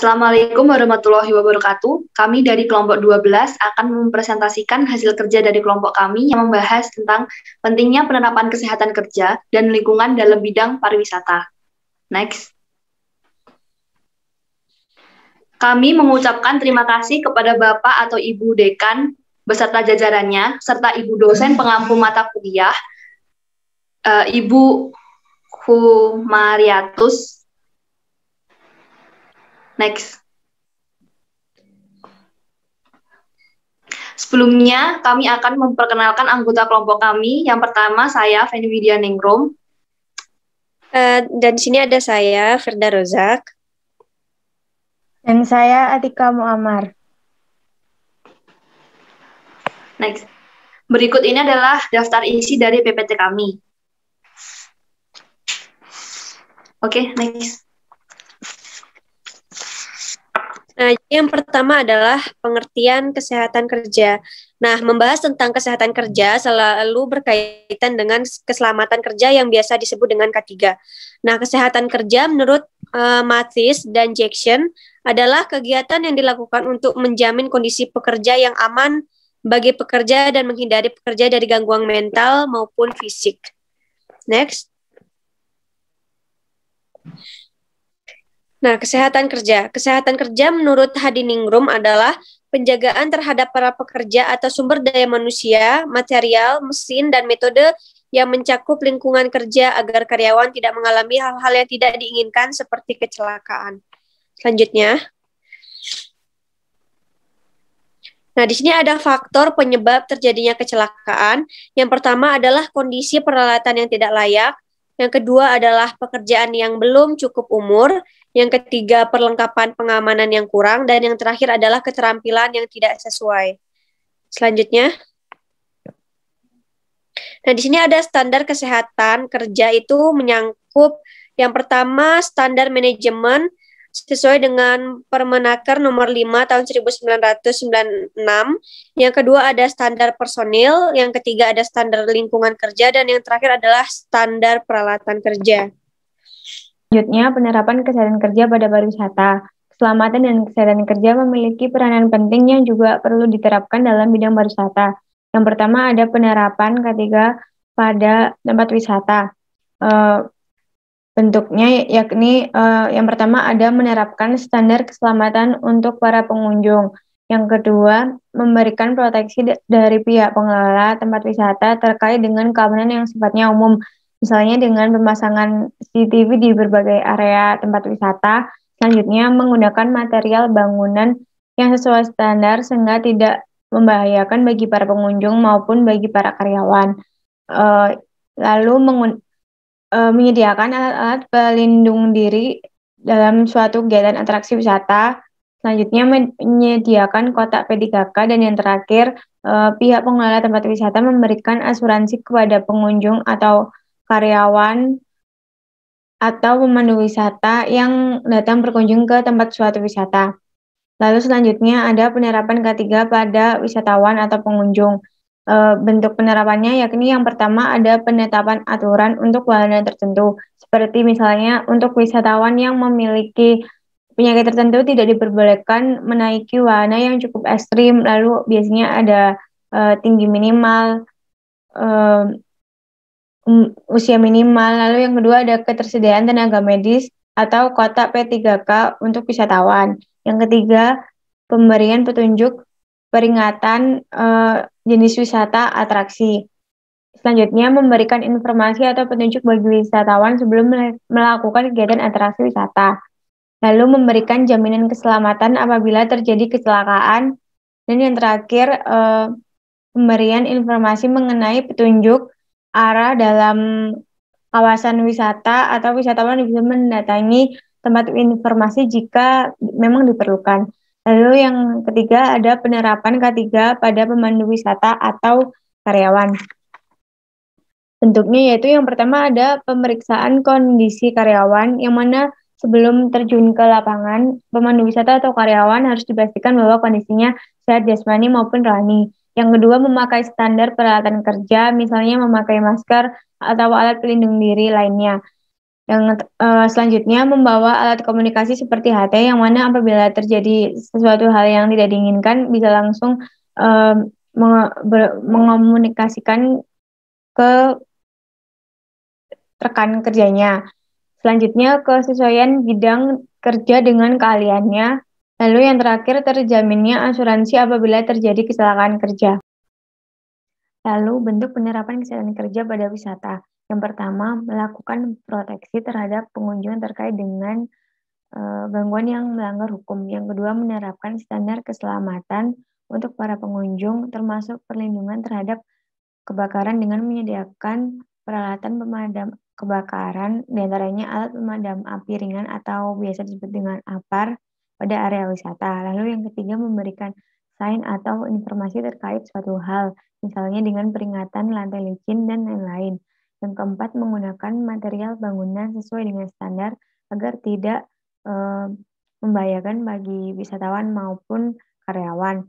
Assalamualaikum warahmatullahi wabarakatuh. Kami dari kelompok 12 akan mempresentasikan hasil kerja dari kelompok kami yang membahas tentang pentingnya penerapan kesehatan kerja dan lingkungan dalam bidang pariwisata. Next. Kami mengucapkan terima kasih kepada Bapak atau Ibu Dekan beserta jajarannya, serta Ibu dosen pengampu mata kuliah, Ibu Humariatus. Next. Sebelumnya, kami akan memperkenalkan anggota kelompok kami. Yang pertama, saya, Feni Widya Ningrum. Dan di sini ada saya, Firda Rozak. Dan saya, Atika Muammar. Next. Berikut ini adalah daftar isi dari PPT kami. Oke, next. Nah, yang pertama adalah pengertian kesehatan kerja. Nah, membahas tentang kesehatan kerja selalu berkaitan dengan keselamatan kerja yang biasa disebut dengan K3. Nah, kesehatan kerja menurut Mathis dan Jackson adalah kegiatan yang dilakukan untuk menjamin kondisi pekerja yang aman bagi pekerja dan menghindari pekerja dari gangguan mental maupun fisik. Next. Nah, kesehatan kerja. Kesehatan kerja menurut Hadiningrum adalah penjagaan terhadap para pekerja atau sumber daya manusia, material, mesin, dan metode yang mencakup lingkungan kerja agar karyawan tidak mengalami hal-hal yang tidak diinginkan seperti kecelakaan. Selanjutnya. Nah, di sini ada faktor penyebab terjadinya kecelakaan. Yang pertama adalah kondisi peralatan yang tidak layak. Yang kedua adalah pekerjaan yang belum cukup umur. Yang ketiga, perlengkapan pengamanan yang kurang. Dan yang terakhir adalah keterampilan yang tidak sesuai. Selanjutnya. Nah, di sini ada standar kesehatan kerja itu menyangkut yang pertama standar manajemen sesuai dengan Permenaker nomor 5 tahun 1996. Yang kedua ada standar personil, yang ketiga ada standar lingkungan kerja, dan yang terakhir adalah standar peralatan kerja. Selanjutnya, penerapan kesehatan kerja pada pariwisata. Keselamatan dan kesehatan kerja memiliki peranan penting yang juga perlu diterapkan dalam bidang pariwisata. Yang pertama ada penerapan K3 pada tempat wisata. Bentuknya yakni yang pertama ada menerapkan standar keselamatan untuk para pengunjung. Yang kedua, memberikan proteksi dari pihak pengelola tempat wisata terkait dengan keamanan yang sifatnya umum. Misalnya dengan pemasangan CCTV di berbagai area tempat wisata. Selanjutnya, menggunakan material bangunan yang sesuai standar sehingga tidak membahayakan bagi para pengunjung maupun bagi para karyawan. Lalu menyediakan alat-alat pelindung diri dalam suatu kegiatan atraksi wisata. Selanjutnya, menyediakan kotak P3K. Dan yang terakhir, pihak pengelola tempat wisata memberikan asuransi kepada pengunjung atau karyawan atau pemandu wisata yang datang berkunjung ke tempat suatu wisata. Lalu selanjutnya ada penerapan K3 pada wisatawan atau pengunjung. Bentuk penerapannya yakni yang pertama ada penetapan aturan untuk wahana tertentu. Seperti misalnya untuk wisatawan yang memiliki penyakit tertentu tidak diperbolehkan menaiki wahana yang cukup ekstrim. Lalu biasanya ada tinggi minimal, usia minimal. Lalu yang kedua ada ketersediaan tenaga medis atau kotak P3K untuk wisatawan. Yang ketiga, pemberian petunjuk peringatan jenis wisata atraksi. Selanjutnya, memberikan informasi atau petunjuk bagi wisatawan sebelum melakukan kegiatan atraksi wisata. Lalu memberikan jaminan keselamatan apabila terjadi kecelakaan. Dan yang terakhir, pemberian informasi mengenai petunjuk arah dalam kawasan wisata atau wisatawan bisa mendatangi tempat informasi jika memang diperlukan. Lalu yang ketiga ada penerapan K3 pada pemandu wisata atau karyawan. Bentuknya yaitu yang pertama ada pemeriksaan kondisi karyawan yang mana sebelum terjun ke lapangan, pemandu wisata atau karyawan harus dipastikan bahwa kondisinya sehat jasmani maupun rohani. Yang kedua, memakai standar peralatan kerja, misalnya memakai masker atau alat pelindung diri lainnya. Dan selanjutnya membawa alat komunikasi seperti HT yang mana apabila terjadi sesuatu hal yang tidak diinginkan bisa langsung mengomunikasikan ke rekan kerjanya. Selanjutnya kesesuaian bidang kerja dengan keahliannya. Lalu yang terakhir terjaminnya asuransi apabila terjadi kecelakaan kerja. Lalu bentuk penerapan kesehatan kerja pada wisata. Yang pertama, melakukan proteksi terhadap pengunjung terkait dengan gangguan yang melanggar hukum. Yang kedua, menerapkan standar keselamatan untuk para pengunjung, termasuk perlindungan terhadap kebakaran dengan menyediakan peralatan pemadam kebakaran, diantaranya alat pemadam api ringan atau biasa disebut dengan APAR pada area wisata. Lalu yang ketiga, memberikan sign atau informasi terkait suatu hal, misalnya dengan peringatan lantai licin dan lain-lain. Yang keempat, menggunakan material bangunan sesuai dengan standar agar tidak membahayakan bagi wisatawan maupun karyawan.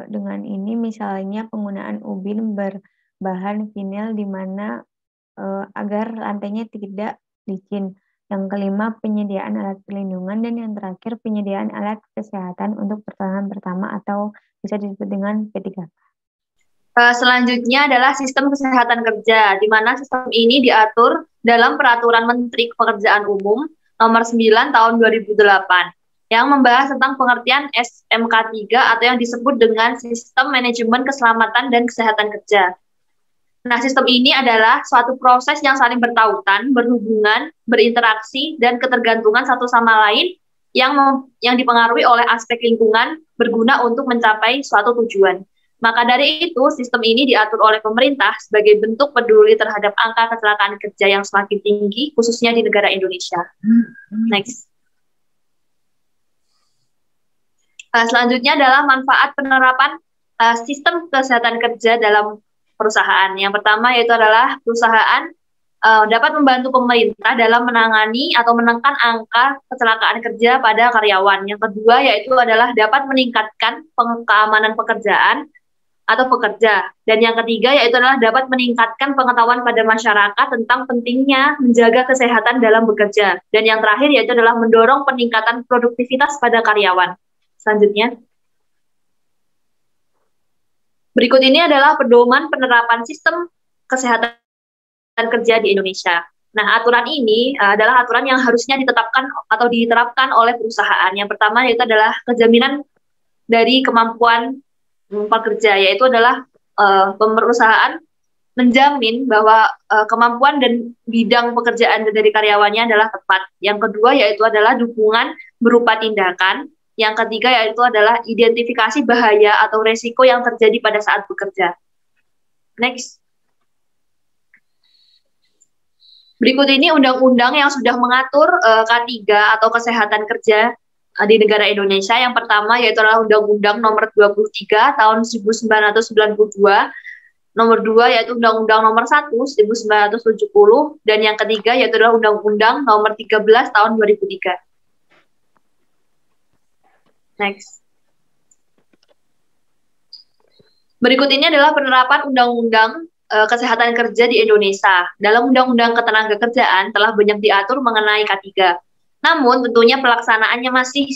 Dengan ini misalnya penggunaan ubin berbahan vinil di mana agar lantainya tidak licin. Yang kelima, penyediaan alat perlindungan, dan yang terakhir penyediaan alat kesehatan untuk pertolongan pertama atau bisa disebut dengan P3K. Selanjutnya adalah sistem kesehatan kerja, di mana sistem ini diatur dalam Peraturan Menteri Pekerjaan Umum Nomor 9 Tahun 2008 yang membahas tentang pengertian SMK3 atau yang disebut dengan Sistem Manajemen Keselamatan dan Kesehatan Kerja. Nah, sistem ini adalah suatu proses yang saling bertautan, berhubungan, berinteraksi, dan ketergantungan satu sama lain yang dipengaruhi oleh aspek lingkungan berguna untuk mencapai suatu tujuan. Maka dari itu, sistem ini diatur oleh pemerintah sebagai bentuk peduli terhadap angka kecelakaan kerja yang semakin tinggi, khususnya di negara Indonesia. Next. Selanjutnya adalah manfaat penerapan sistem kesehatan kerja dalam perusahaan. Yang pertama yaitu adalah perusahaan dapat membantu pemerintah dalam menangani atau menekan angka kecelakaan kerja pada karyawan. Yang kedua yaitu adalah dapat meningkatkan keamanan pekerjaan atau pekerja. Dan yang ketiga yaitu adalah dapat meningkatkan pengetahuan pada masyarakat tentang pentingnya menjaga kesehatan dalam bekerja. Dan yang terakhir yaitu adalah mendorong peningkatan produktivitas pada karyawan. Selanjutnya. Berikut ini adalah pedoman penerapan sistem kesehatan kerja di Indonesia. Nah, aturan ini adalah aturan yang harusnya ditetapkan atau diterapkan oleh perusahaan. Yang pertama yaitu adalah kejaminan dari kemampuan pekerja, yaitu adalah perusahaan menjamin bahwa kemampuan dan bidang pekerjaan dari karyawannya adalah tepat. Yang kedua yaitu adalah dukungan berupa tindakan. Yang ketiga yaitu adalah identifikasi bahaya atau resiko yang terjadi pada saat bekerja. Next. Berikut ini undang-undang yang sudah mengatur K3 atau kesehatan kerja di negara Indonesia. Yang pertama yaitu adalah Undang-Undang Nomor 23 Tahun 1992, Nomor 2 yaitu Undang-Undang Nomor 1 1970, dan yang ketiga yaitu adalah Undang-Undang Nomor 13 Tahun 2003. Next. Berikut ini adalah penerapan Undang-Undang Kesehatan Kerja di Indonesia. Dalam Undang-Undang Ketenagakerjaan telah banyak diatur mengenai K3. Namun tentunya pelaksanaannya masih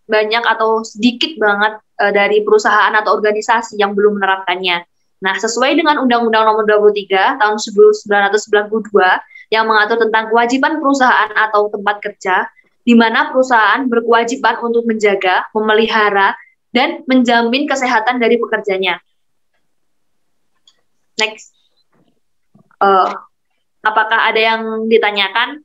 banyak atau sedikit banget dari perusahaan atau organisasi yang belum menerapkannya. Nah, sesuai dengan Undang-Undang Nomor 23 Tahun 1992 yang mengatur tentang kewajiban perusahaan atau tempat kerja, di mana perusahaan berkewajiban untuk menjaga, memelihara, dan menjamin kesehatan dari pekerjanya. Next. Apakah ada yang ditanyakan?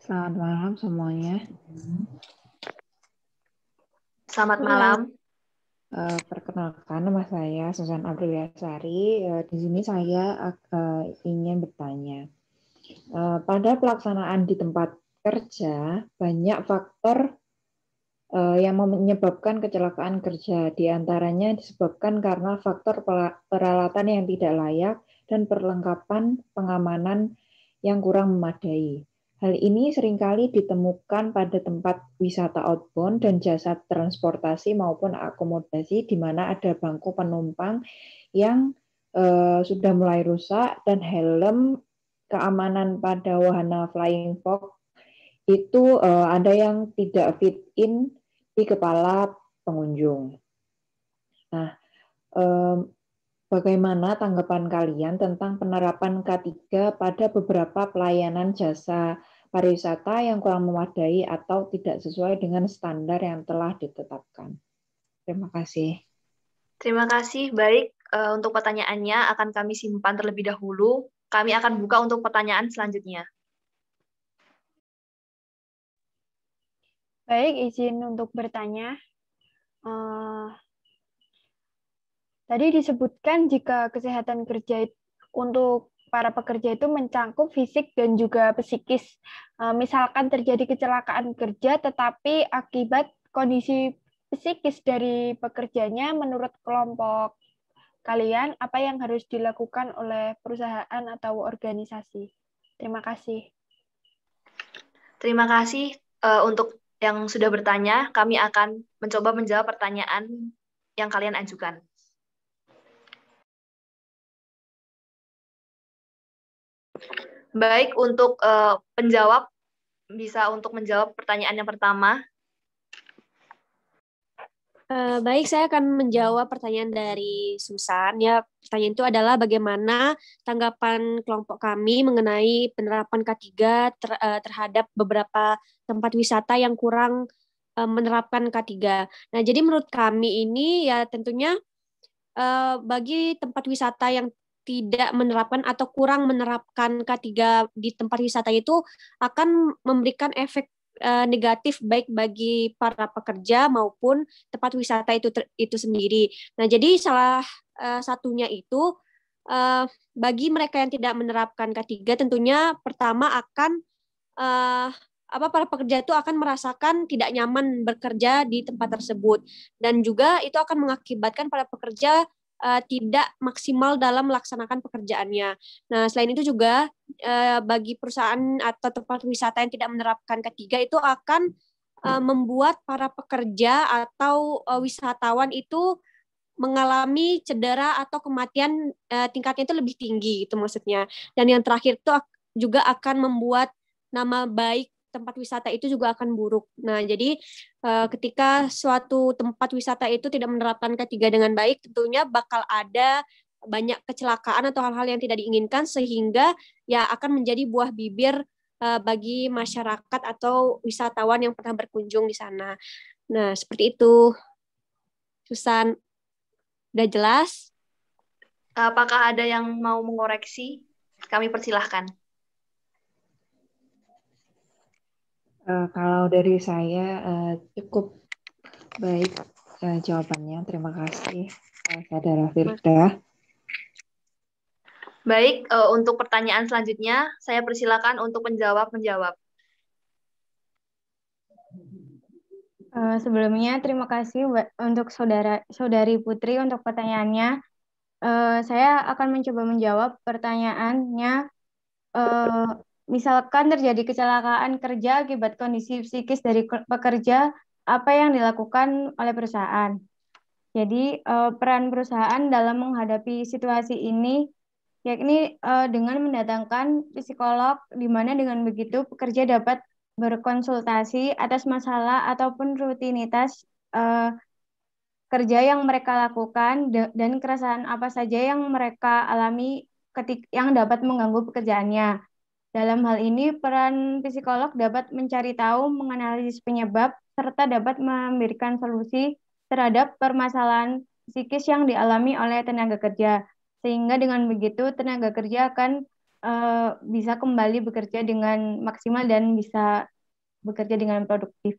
Selamat malam semuanya. Selamat malam. Perkenalkan, nama saya Susan Aprilasari. Di sini saya ingin bertanya. Pada pelaksanaan di tempat kerja, banyak faktor yang menyebabkan kecelakaan kerja. Di antaranya disebabkan karena faktor peralatan yang tidak layak dan perlengkapan pengamanan yang kurang memadai. Hal ini seringkali ditemukan pada tempat wisata outbound dan jasa transportasi maupun akomodasi di mana ada bangku penumpang yang sudah mulai rusak dan helm keamanan pada wahana flying fox itu ada yang tidak fit in di kepala pengunjung. Nah, bagaimana tanggapan kalian tentang penerapan K3 pada beberapa pelayanan jasa pariwisata yang kurang memadai atau tidak sesuai dengan standar yang telah ditetapkan? Terima kasih. Terima kasih. Baik, untuk pertanyaannya akan kami simpan terlebih dahulu. Kami akan buka untuk pertanyaan selanjutnya. Baik, izin untuk bertanya. Tadi disebutkan jika kesehatan kerja untuk para pekerja itu mencangkup fisik dan juga psikis. Misalkan terjadi kecelakaan kerja, tetapi akibat kondisi psikis dari pekerjanya, menurut kelompok kalian, apa yang harus dilakukan oleh perusahaan atau organisasi? Terima kasih. Terima kasih untuk yang sudah bertanya. Kami akan mencoba menjawab pertanyaan yang kalian ajukan. Baik, untuk penjawab, bisa untuk menjawab pertanyaan yang pertama. Baik, saya akan menjawab pertanyaan dari Susan. Ya, pertanyaan itu adalah bagaimana tanggapan kelompok kami mengenai penerapan K3 terhadap beberapa tempat wisata yang kurang menerapkan K3. Nah, jadi menurut kami ini ya tentunya bagi tempat wisata yang tidak menerapkan atau kurang menerapkan K3 di tempat wisata itu akan memberikan efek negatif baik bagi para pekerja maupun tempat wisata itu sendiri. Nah, jadi salah satunya itu bagi mereka yang tidak menerapkan K3 tentunya pertama akan para pekerja itu akan merasakan tidak nyaman bekerja di tempat tersebut, dan juga itu akan mengakibatkan para pekerja tidak maksimal dalam melaksanakan pekerjaannya. Nah, selain itu juga bagi perusahaan atau tempat wisata yang tidak menerapkan K3 itu akan membuat para pekerja atau wisatawan itu mengalami cedera atau kematian tingkatnya itu lebih tinggi, itu maksudnya. Dan yang terakhir itu juga akan membuat nama baik tempat wisata itu juga akan buruk. Nah, jadi ketika suatu tempat wisata itu tidak menerapkan K3 dengan baik, tentunya bakal ada banyak kecelakaan atau hal-hal yang tidak diinginkan, sehingga ya akan menjadi buah bibir bagi masyarakat atau wisatawan yang pernah berkunjung di sana. Nah, seperti itu. Susan, udah jelas? Apakah ada yang mau mengoreksi? Kami persilahkan. Kalau dari saya cukup baik jawabannya. Terima kasih, Saudara Firda. Baik, untuk pertanyaan selanjutnya, saya persilakan untuk menjawab. Sebelumnya, terima kasih untuk Saudari Putri untuk pertanyaannya. Saya akan mencoba menjawab pertanyaannya. Misalkan terjadi kecelakaan kerja akibat kondisi psikis dari pekerja, apa yang dilakukan oleh perusahaan? Jadi, peran perusahaan dalam menghadapi situasi ini yakni dengan mendatangkan psikolog, di mana dengan begitu pekerja dapat berkonsultasi atas masalah ataupun rutinitas kerja yang mereka lakukan dan keresahan apa saja yang mereka alami yang dapat mengganggu pekerjaannya. Dalam hal ini, peran psikolog dapat mencari tahu, menganalisis penyebab, serta dapat memberikan solusi terhadap permasalahan psikis yang dialami oleh tenaga kerja. Sehingga dengan begitu, tenaga kerja akan bisa kembali bekerja dengan maksimal dan bisa bekerja dengan produktif.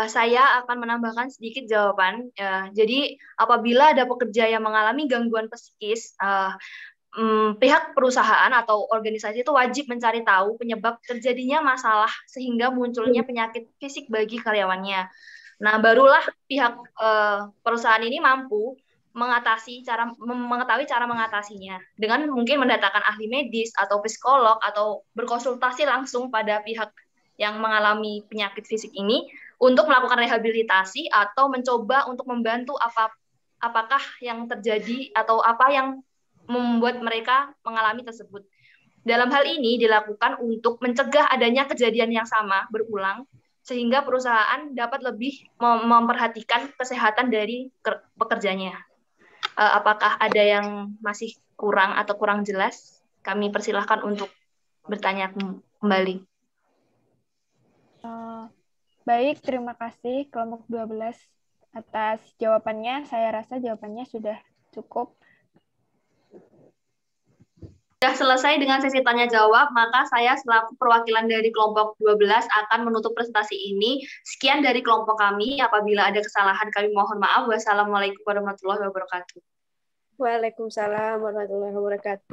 Saya akan menambahkan sedikit jawaban. Jadi, apabila ada pekerja yang mengalami gangguan psikis, pihak perusahaan atau organisasi itu wajib mencari tahu penyebab terjadinya masalah sehingga munculnya penyakit fisik bagi karyawannya. Nah, barulah pihak perusahaan ini mampu mengetahui cara mengatasinya dengan mungkin mendatangkan ahli medis atau psikolog atau berkonsultasi langsung pada pihak yang mengalami penyakit fisik ini untuk melakukan rehabilitasi atau mencoba untuk membantu apakah yang terjadi atau apa yang membuat mereka mengalami tersebut. Dalam hal ini dilakukan untuk mencegah adanya kejadian yang sama berulang sehingga perusahaan dapat lebih memperhatikan kesehatan dari pekerjanya. Apakah ada yang masih kurang atau kurang jelas? Kami persilahkan untuk bertanya kembali. Baik, terima kasih kelompok 12 atas jawabannya. Saya rasa jawabannya sudah cukup. Sudah selesai dengan sesi tanya jawab, maka saya selaku perwakilan dari kelompok 12 akan menutup presentasi ini. Sekian dari kelompok kami. Apabila ada kesalahan kami mohon maaf. Wassalamualaikum warahmatullahi wabarakatuh. Waalaikumsalam warahmatullahi wabarakatuh.